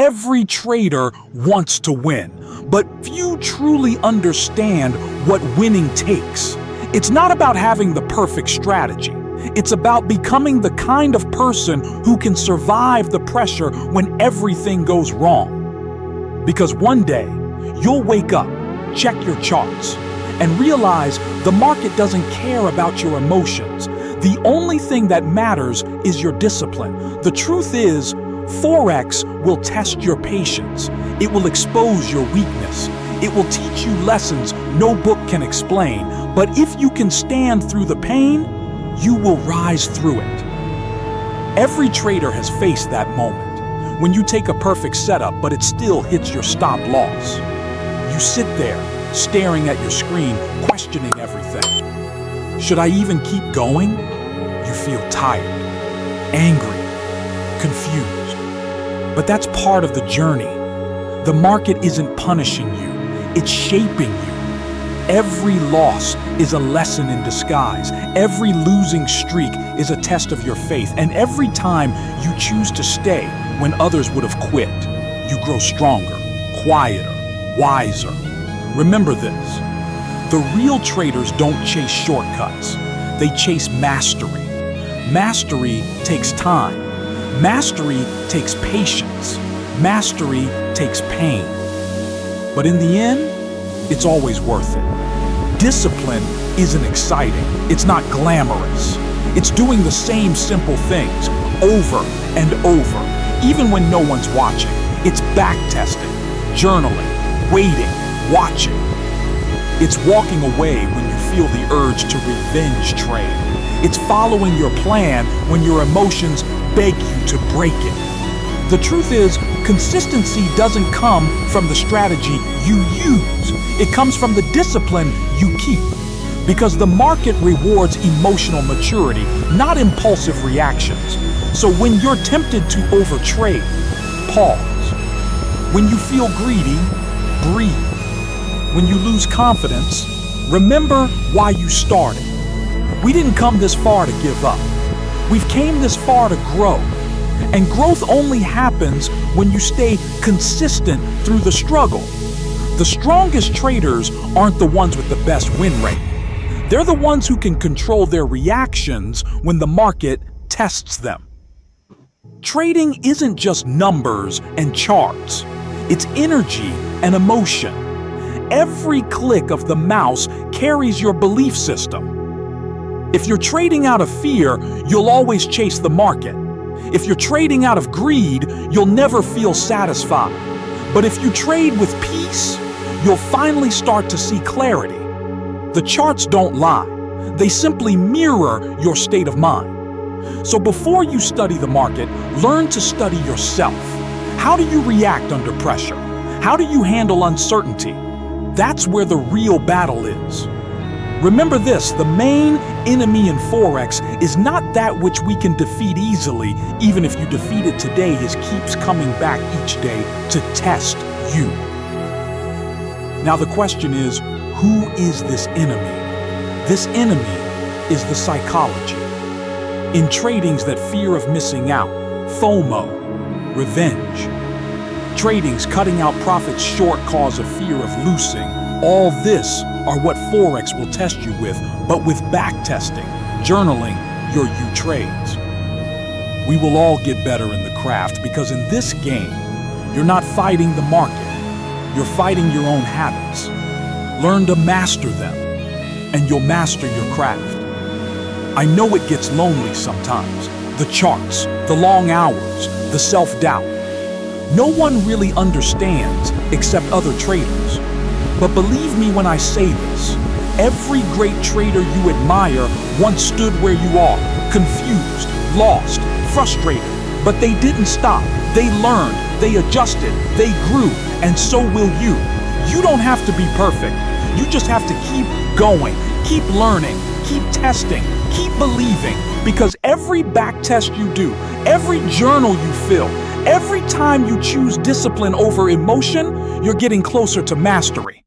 Every trader wants to win, but few truly understand what winning takes. It's not about having the perfect strategy. It's about becoming the kind of person who can survive the pressure when everything goes wrong. Because one day, you'll wake up, check your charts, and realize the market doesn't care about your emotions. The only thing that matters is your discipline. The truth is, Forex will test your patience. It will expose your weakness. It will teach you lessons no book can explain. But if you can stand through the pain, you will rise through it. Every trader has faced that moment, when you take a perfect setup but it still hits your stop loss. You sit there, staring at your screen, questioning everything. Should I even keep going? You feel tired, angry, confused. But that's part of the journey. The market isn't punishing you, it's shaping you. Every loss is a lesson in disguise. Every losing streak is a test of your faith. And every time you choose to stay when others would have quit, you grow stronger, quieter, wiser. Remember this, the real traders don't chase shortcuts. They chase mastery. Mastery takes time. Mastery takes patience. Mastery takes pain. But in the end, it's always worth it. Discipline isn't exciting. It's not glamorous. It's doing the same simple things over and over, even when no one's watching. It's backtesting, journaling, waiting, watching. It's walking away when you feel the urge to revenge trade. It's following your plan when your emotions beg you to break it. The truth is, consistency doesn't come from the strategy you use. It comes from the discipline you keep. Because the market rewards emotional maturity, not impulsive reactions. So when you're tempted to overtrade, pause. When you feel greedy, breathe. When you lose confidence, remember why you started. We didn't come this far to give up. We've came this far to grow. And growth only happens when you stay consistent through the struggle. The strongest traders aren't the ones with the best win rate. They're the ones who can control their reactions when the market tests them. Trading isn't just numbers and charts. It's energy and emotion. Every click of the mouse carries your belief system. If you're trading out of fear, you'll always chase the market. If you're trading out of greed, you'll never feel satisfied. But if you trade with peace, you'll finally start to see clarity. The charts don't lie. They simply mirror your state of mind. So before you study the market, learn to study yourself. How do you react under pressure? How do you handle uncertainty? That's where the real battle is. Remember this, the main enemy in Forex is not that which we can defeat easily. Even if you defeat it today, it keeps coming back each day to test you. Now the question is, who is this enemy? This enemy is the psychology. In trading's that fear of missing out, FOMO, revenge. Trading's cutting out profits short cause of fear of losing. All this are what Forex will test you with, but with backtesting, journaling your trades. We will all get better in the craft because in this game, you're not fighting the market, you're fighting your own habits. Learn to master them, and you'll master your craft. I know it gets lonely sometimes. The charts, the long hours, the self-doubt. No one really understands except other traders. But believe me when I say this, every great trader you admire once stood where you are, confused, lost, frustrated. But they didn't stop. They learned, they adjusted, they grew, and so will you. You don't have to be perfect. You just have to keep going, keep learning, keep testing, keep believing, because every back test you do, every journal you fill, every time you choose discipline over emotion, you're getting closer to mastery.